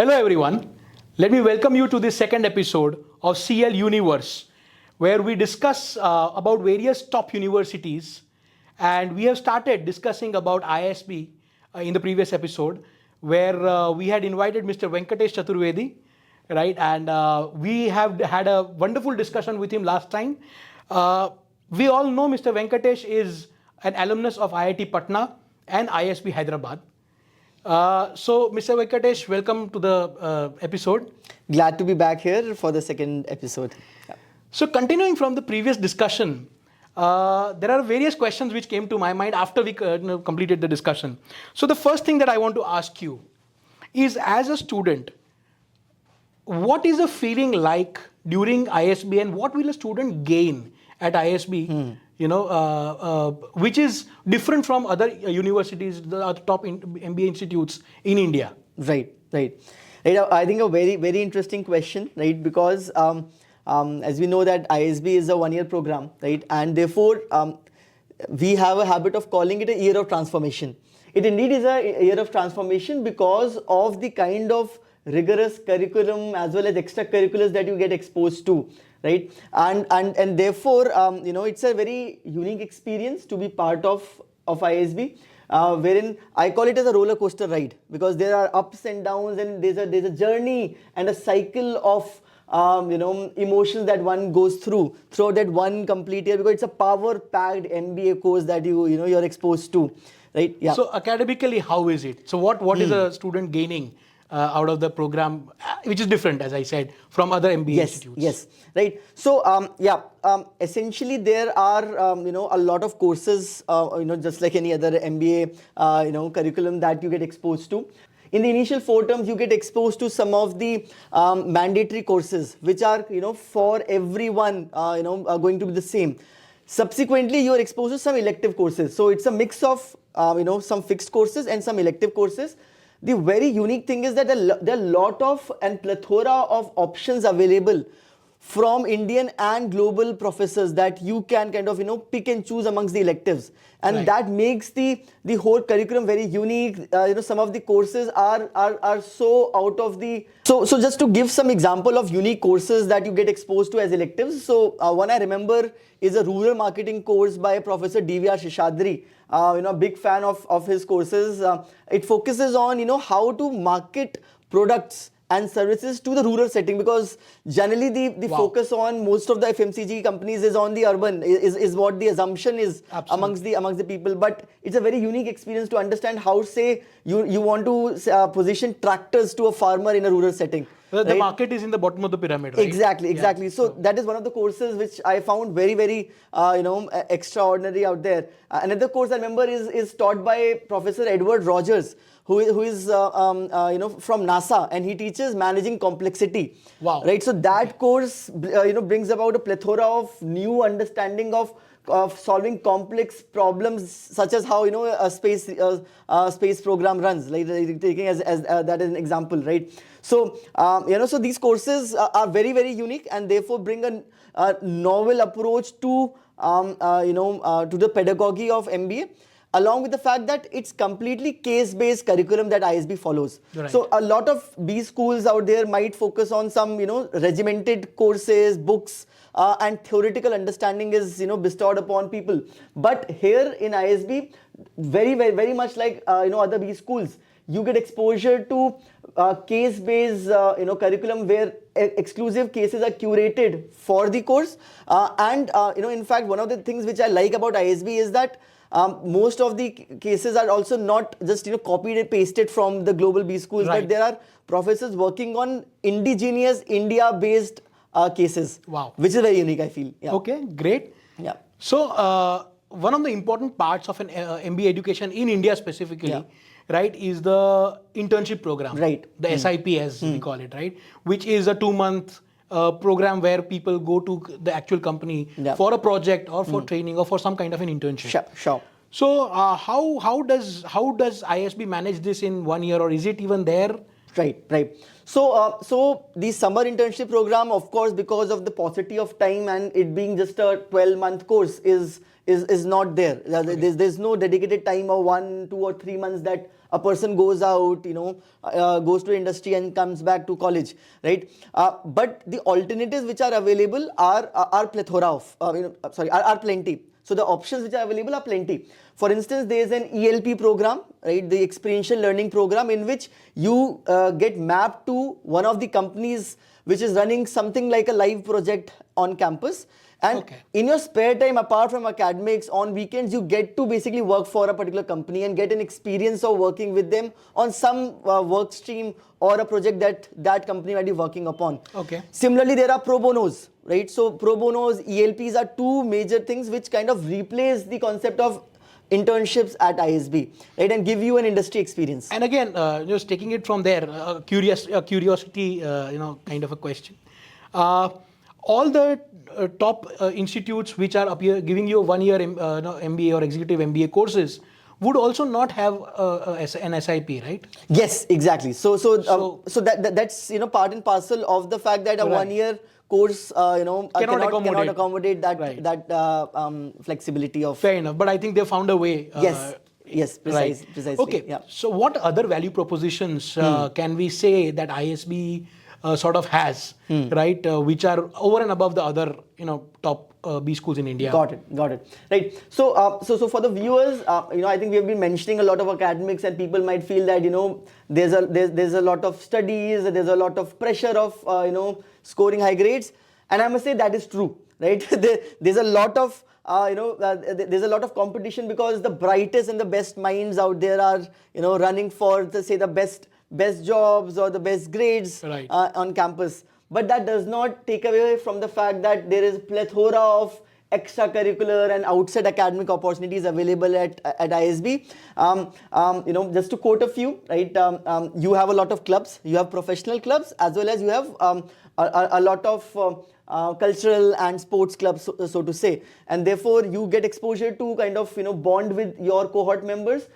Hello everyone, let me welcome you to this second episode of CL Uni-Verse, where we discuss about various top universities, and we have started discussing about ISB in the previous episode, where we had invited Mr. Venkatesh Chaturvedi, right, and we have had a wonderful discussion with him last time. We all know Mr. Venkatesh is an alumnus of IIT Patna and ISB Hyderabad. So, Mr. Venkatesh, welcome to the episode. Glad to be back here for the second episode. Yeah. So, continuing from the previous discussion, there are various questions which came to my mind after we completed the discussion. So, the first thing that I want to ask you is, as a student, what is the feeling like during ISB, and what will a student gain at ISB? Which is different from other universities, the other top MBA institutes in India. Right. I think a very, very interesting question, right? Because as we know that ISB is a one-year program, right? And therefore, we have a habit of calling it a year of transformation. It indeed is a year of transformation because of the kind of rigorous curriculum as well as extracurriculars that you get exposed to. Right, and therefore, it's a very unique experience to be part of ISB, wherein I call it as a roller coaster ride, because there are ups and downs, and there's a journey and a cycle of emotions that one goes throughout that one complete year, because it's a power-packed MBA course that you're exposed to, right? Yeah. So academically, how is it? So what is a student gaining out of the program, which is different, as I said, from other MBA institutes? Yes, right. So, essentially there are, a lot of courses, just like any other MBA, curriculum that you get exposed to. In the initial 4 terms, you get exposed to some of the mandatory courses, which are, for everyone, going to be the same. Subsequently, you are exposed to some elective courses. So, it's a mix of, some fixed courses and some elective courses. The very unique thing is that there are a lot of and plethora of options available from Indian and global professors that you can kind of pick and choose amongst the electives, and right. That makes the whole curriculum very unique. Some of the courses are so out of the so just to give some example of unique courses that you get exposed to as electives. So one I remember is a rural marketing course by Professor D.V.R. Shishadri. A big fan of his courses. It focuses on how to market products and services to the rural setting, because generally the focus on most of the FMCG companies is on the urban, is what the assumption is. Absolutely. amongst the people. But it's a very unique experience to understand how, say, you want to position tractors to a farmer in a rural setting. The market is in the bottom of the pyramid, right? Exactly. Yeah. So that is one of the courses which I found very, very, extraordinary out there. Another course I remember is taught by Professor Edward Rogers, who is from NASA, and he teaches managing complexity. Wow. Right. So that course, brings about a plethora of new understanding of solving complex problems, such as how a space program runs, like taking as that as an example, right? So so these courses are very, very unique, and therefore bring a novel approach to the pedagogy of MBA, along with the fact that it's completely case-based curriculum that ISB follows. Right. So a lot of B schools out there might focus on some regimented courses, books, and theoretical understanding is bestowed upon people. But here in ISB, very, very, very much like other B schools, you get exposure to case-based curriculum, where exclusive cases are curated for the course. In fact, one of the things which I like about ISB is that most of the cases are also not just copied and pasted from the global B schools, right. But there are professors working on indigenous India-based cases. Wow. Which is very unique, I feel. Yeah. Okay, great. Yeah. So one of the important parts of an MBA education in India specifically, right, is the internship program. Right. The SIP, as we call it, right, which is a 2-month program where people go to the actual company for a project or for training or for some kind of an internship. Sure. So how does ISB manage this in 1 year, or is it even there? Right. So the summer internship program, of course, because of the paucity of time and it being just a 12-month course, is not there. Okay. There's no dedicated time of 1, 2, or 3 months that a person goes out, goes to industry and comes back to college, right? But the alternatives which are available are plethora of, are plenty. So the options which are available are plenty. For instance, there is an ELP program, right? The experiential learning program, in which you get mapped to one of the companies which is running something like a live project on campus. And in your spare time, apart from academics, on weekends, you get to basically work for a particular company and get an experience of working with them on some work stream or a project that company might be working upon. Similarly, there are pro bonos, right? So pro bonos, ELPs are two major things which kind of replace the concept of internships at ISB, right, and give you an industry experience. And again, just taking it from there, curiosity, kind of a question. All the top institutes which are giving you 1 year MBA or executive MBA courses would also not have an SIP, right? Yes, exactly. So that's part and parcel of the fact that a 1 year course cannot accommodate that flexibility of. Fair enough, but I think they found a way. Yes, precisely. Okay. Yeah. So what other value propositions can we say that ISB sort of has, right, which are over and above the other, top B schools in India? Got it. Right. So for the viewers, I think we have been mentioning a lot of academics, and people might feel that there's a lot of studies, there's a lot of pressure of scoring high grades, and I must say that is true, right? There's a lot of there's a lot of competition, because the brightest and the best minds out there are running for the best jobs or the best grades on campus. But that does not take away from the fact that there is a plethora of extracurricular and outside academic opportunities available at ISB. Just to quote a few, right? You have a lot of clubs. You have professional clubs, as well as you have a lot of cultural and sports clubs, so to say, and therefore you get exposure to kind of bond with your cohort members.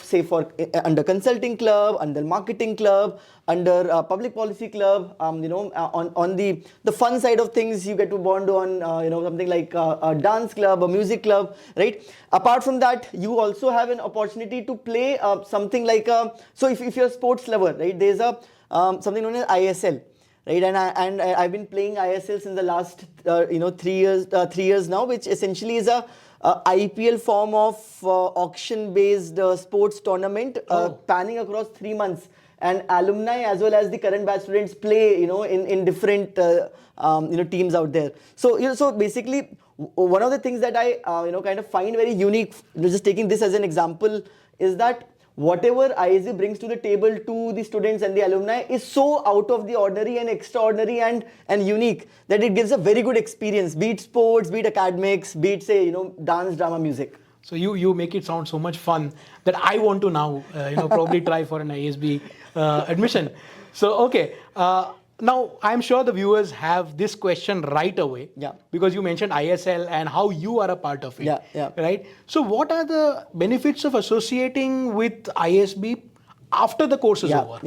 Say for under consulting club, under marketing club, under public policy club, on the fun side of things, you get to bond on something like a dance club, a music club, right? Apart from that, you also have an opportunity to play something like so if you're a sports lover, right, there's a something known as ISL. Right, and I've been playing ISL since the last 3 years now, which essentially is a IPL form of auction-based sports tournament panning across 3 months, and alumni as well as the current batch students play in different teams out there. So basically, one of the things that I kind of find very unique, just taking this as an example, is that whatever ISB brings to the table to the students and the alumni is so out of the ordinary and extraordinary and unique that it gives a very good experience, be it sports, be it academics, be it dance, drama, music. So you make it sound so much fun that I want to now probably try for an ISB admission. So okay. Now, I'm sure the viewers have this question right away, because you mentioned ISL and how you are a part of it, right? So what are the benefits of associating with ISB after the course is over?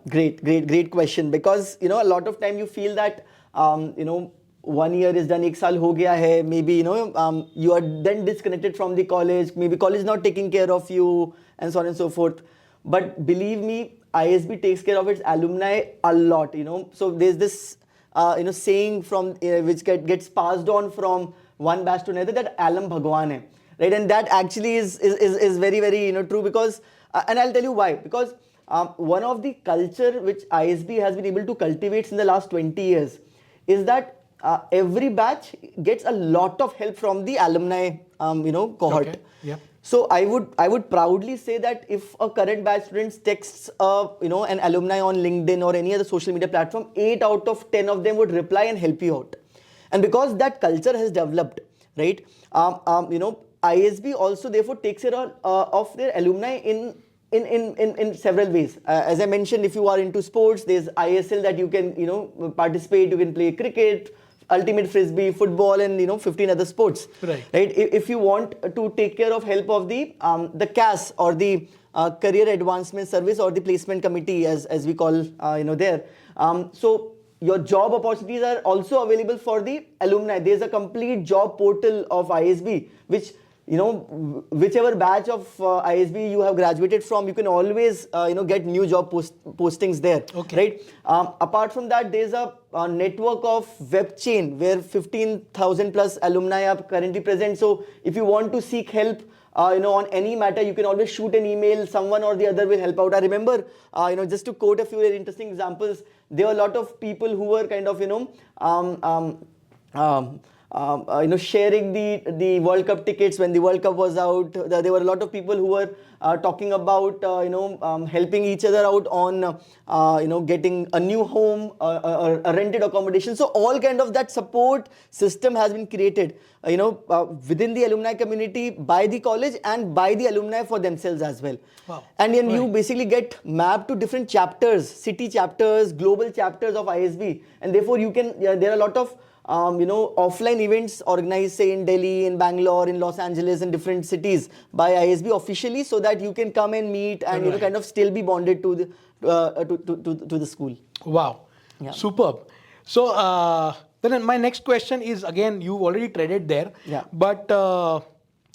Great question, because a lot of time you feel that 1 year is done, 1 saal ho gaya hai, maybe you are then disconnected from the college, maybe college is not taking care of you, and so on and so forth. But believe me, ISB takes care of its alumni a lot, So there's this, saying from which gets passed on from one batch to another, that alum Bhagwan hai, right? And that actually is very, very true, because and I'll tell you why. Because one of the culture which ISB has been able to cultivate in the last 20 years is that every batch gets a lot of help from the alumni, cohort. So I would proudly say that if a current batch student texts an alumni on LinkedIn or any other social media platform, 8 out of 10 of them would reply and help you out. And because that culture has developed, right? ISB also therefore takes care of their alumni in several ways. As I mentioned, if you are into sports, there's ISL that you can participate. You can play cricket, ultimate frisbee, football, and 15 other sports. Right. If you want to take care of help of the CAS, or the Career Advancement Service, or the Placement Committee, as we call there. So your job opportunities are also available for the alumni. There's a complete job portal of ISB which whichever batch of ISB you have graduated from, you can always get new job postings there. Okay. Right. Apart from that, there's a network of web chain where 15,000 plus alumni are currently present. So if you want to seek help on any matter, you can always shoot an email. Someone or the other will help out. I remember, just to quote a few very interesting examples, there were a lot of people who were kind of, sharing the World Cup tickets when the World Cup was out. There were a lot of people who were talking about, helping each other out on, getting a new home, a rented accommodation. So all kind of that support system has been created, within the alumni community by the college and by the alumni for themselves as well. Wow. And then you basically get mapped to different chapters, city chapters, global chapters of ISB. And therefore you can, there are a lot of offline events organized, say in Delhi, in Bangalore, in Los Angeles, in different cities by ISB officially, so that you can come and meet and kind of still be bonded to the school. Wow, Yeah. superb. So then my next question is, again, you already treaded there, Yeah. but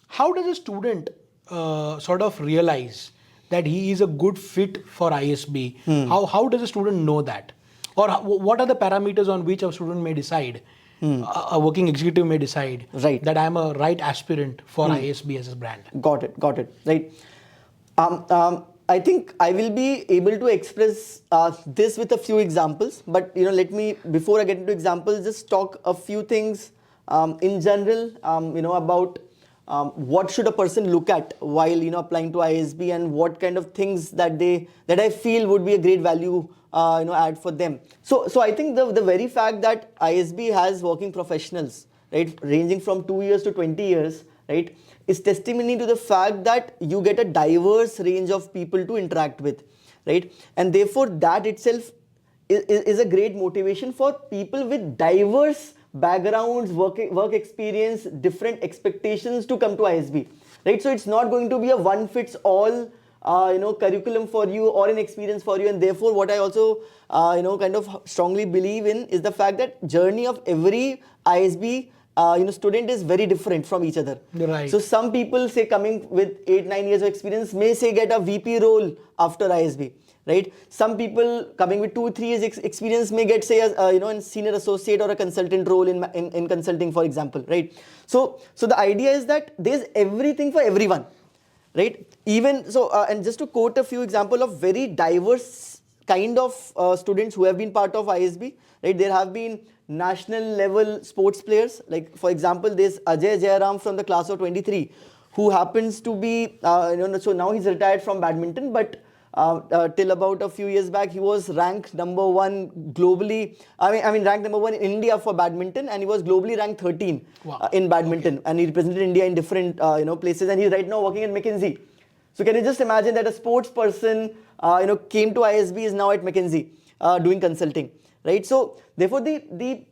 how does a student sort of realize that he is a good fit for ISB? How does a student know that? Or what are the parameters on which a student may decide, a working executive may decide that I am a right aspirant for ISB as a brand? Got it. Right. I think I will be able to express this with a few examples, but let me, before I get into examples, just talk a few things in general, about what should a person look at while applying to ISB, and what kind of things that I feel would be a great value add for them. So I think the very fact that ISB has working professionals, right, ranging from 2 years to 20 years, right, is testimony to the fact that you get a diverse range of people to interact with, right, and therefore that itself is a great motivation for people with diverse backgrounds, work experience, different expectations to come to ISB, right? So it's not going to be a one fits all curriculum for you or an experience for you. And therefore what I also kind of strongly believe in is the fact that journey of every ISB student is very different from each other. Right. So some people, say, coming with 8-9 years of experience may, say, get a VP role after ISB, right? Some people coming with 2-3 years experience may get, say, a senior associate or a consultant role in consulting, for example, right? So the idea is that there's everything for everyone, right? Even so, and just to quote a few examples of very diverse kind of students who have been part of ISB, right? There have been national level sports players, like for example, there's Ajay Jayaram from the class of 23, who happens to be, so now he's retired from badminton, but till about a few years back, he was ranked number 1 globally. I mean, ranked number 1 in India for badminton, and he was globally ranked 13 in badminton, and he represented India in different places, and he's right now working at McKinsey. So can you just imagine that a sports person came to ISB, is now at McKinsey doing consulting, right? So therefore the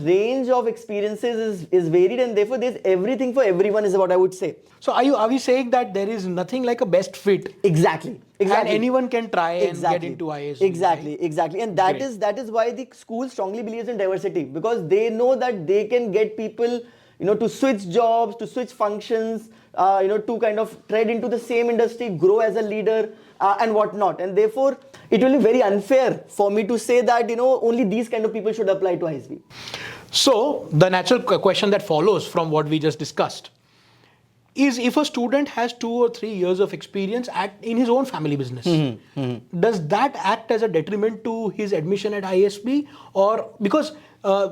range of experiences is varied, and therefore there's everything for everyone is what I would say. So are we saying that there is nothing like a best fit? Exactly. And anyone can try and get into ISB. Exactly. And that is why the school strongly believes in diversity, because they know that they can get people to switch jobs, to switch functions, to kind of tread into the same industry, grow as a leader, and whatnot. And therefore, it will be very unfair for me to say that, only these kind of people should apply to ISB. So, the natural question that follows from what we just discussed is, if a student has 2 or 3 years of experience in his own family business, does that act as a detriment to his admission at ISB? Or because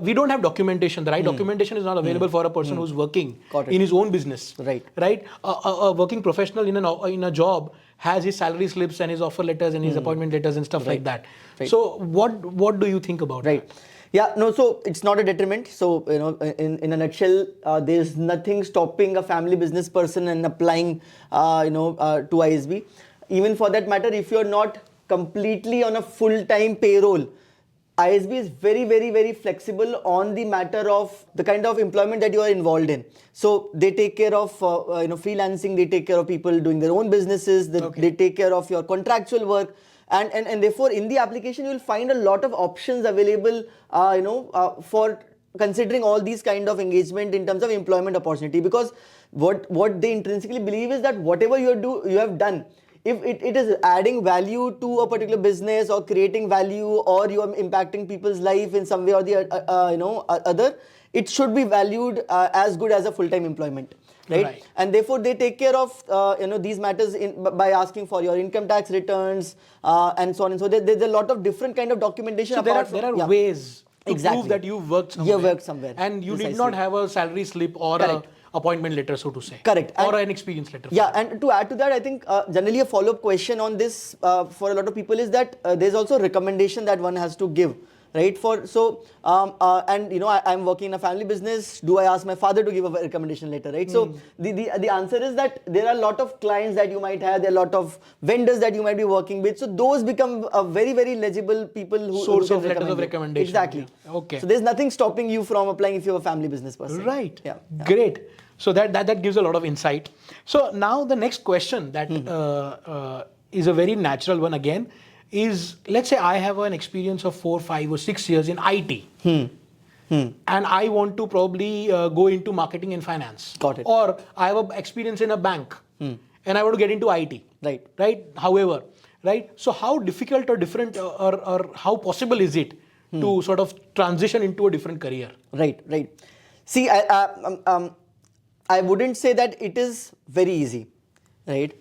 we don't have documentation, the right documentation is not available for a person who's working in his own business. Right? A working professional in a job has his salary slips and his offer letters and his appointment letters and stuff like that. So what do you think about that? Yeah, no, so it's not a detriment. So, in a nutshell, there's nothing stopping a family business person and applying, to ISB. Even for that matter, if you're not completely on a full-time payroll, ISB is very, very, very flexible on the matter of the kind of employment that you are involved in. So they take care of freelancing, they take care of people doing their own businesses, they take care of your contractual work, and therefore in the application you will find a lot of options available, for considering all these kind of engagement in terms of employment opportunity, because what they intrinsically believe is that whatever you have done, if it is adding value to a particular business or creating value, or you are impacting people's life in some way or the other, it should be valued as good as a full-time employment. Right? And therefore they take care of these matters by asking for your income tax returns and so on and so. There's a lot of different kind of documentation. So there are ways to prove that you've worked somewhere. You worked somewhere. And you need not have a salary slip or a appointment letter, so to say. Correct. Or an experience letter. Yeah, and to add to that, I think generally a follow-up question on this for a lot of people is that there's also a recommendation that one has to give. Right? I'm working in a family business. Do I ask my father to give a recommendation letter? Right? So the answer is that there are a lot of clients that you might have. There are a lot of vendors that you might be working with. So those become a very, very legible people who source of letters of recommendation. Exactly. Yeah. Okay. So there's nothing stopping you from applying if you're a family business person. Right. Yeah. Great. So that gives a lot of insight. So now the next question that is a very natural one again. Is, let's say I have an experience of 4, 5 or 6 years in IT and I want to probably go into marketing and finance. Got it. Or I have an experience in a bank and I want to get into IT. Right. However, right. So how difficult or different or how possible is it to sort of transition into a different career? Right. See, I wouldn't say that it is very easy, right?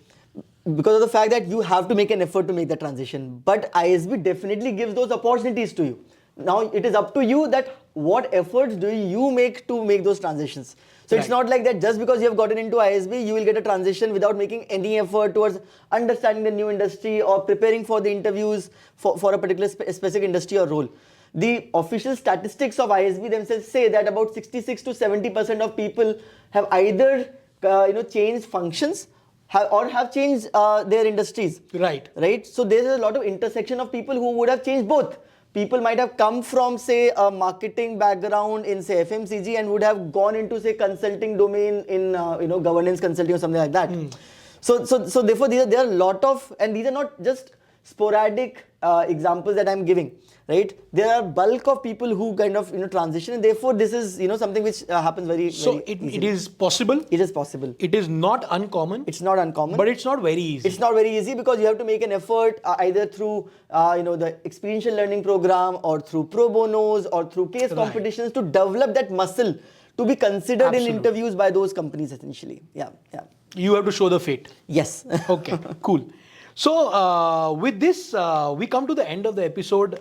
Because of the fact that you have to make an effort to make the transition. But ISB definitely gives those opportunities to you. Now it is up to you that what efforts do you make to make those transitions. So it's not like that just because you have gotten into ISB, you will get a transition without making any effort towards understanding the new industry or preparing for the interviews for a particular specific industry or role. The official statistics of ISB themselves say that about 66 to 70% of people have either changed functions or have changed their industries. Right. So there's a lot of intersection of people who would have changed both. People might have come from, say, a marketing background in, say, FMCG and would have gone into, say, consulting domain in, governance consulting or something like that. So therefore, there are a lot of, and these are not just sporadic examples that I'm giving. Right, there are bulk of people who kind of transition, and therefore this is something which happens very. So it is possible. It is possible. It is not uncommon. It's not uncommon, but it's not very easy. It's not very easy because you have to make an effort either through the experiential learning program or through pro bonos or through case competitions to develop that muscle to be considered in interviews by those companies essentially. Yeah. You have to show the fit. Yes. Okay. Cool. So with this, we come to the end of the episode,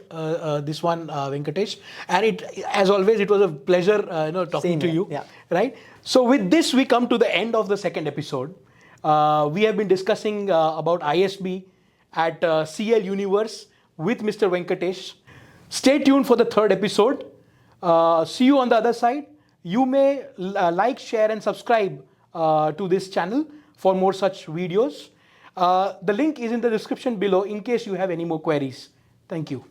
this one, Venkatesh. And as always, it was a pleasure talking to you. Yeah. Right? So with this, we come to the end of the second episode. We have been discussing about ISB at CL Uni-Verse with Mr. Venkatesh. Stay tuned for the third episode. See you on the other side. You may like, share and subscribe to this channel for more such videos. The link is in the description below in case you have any more queries. Thank you.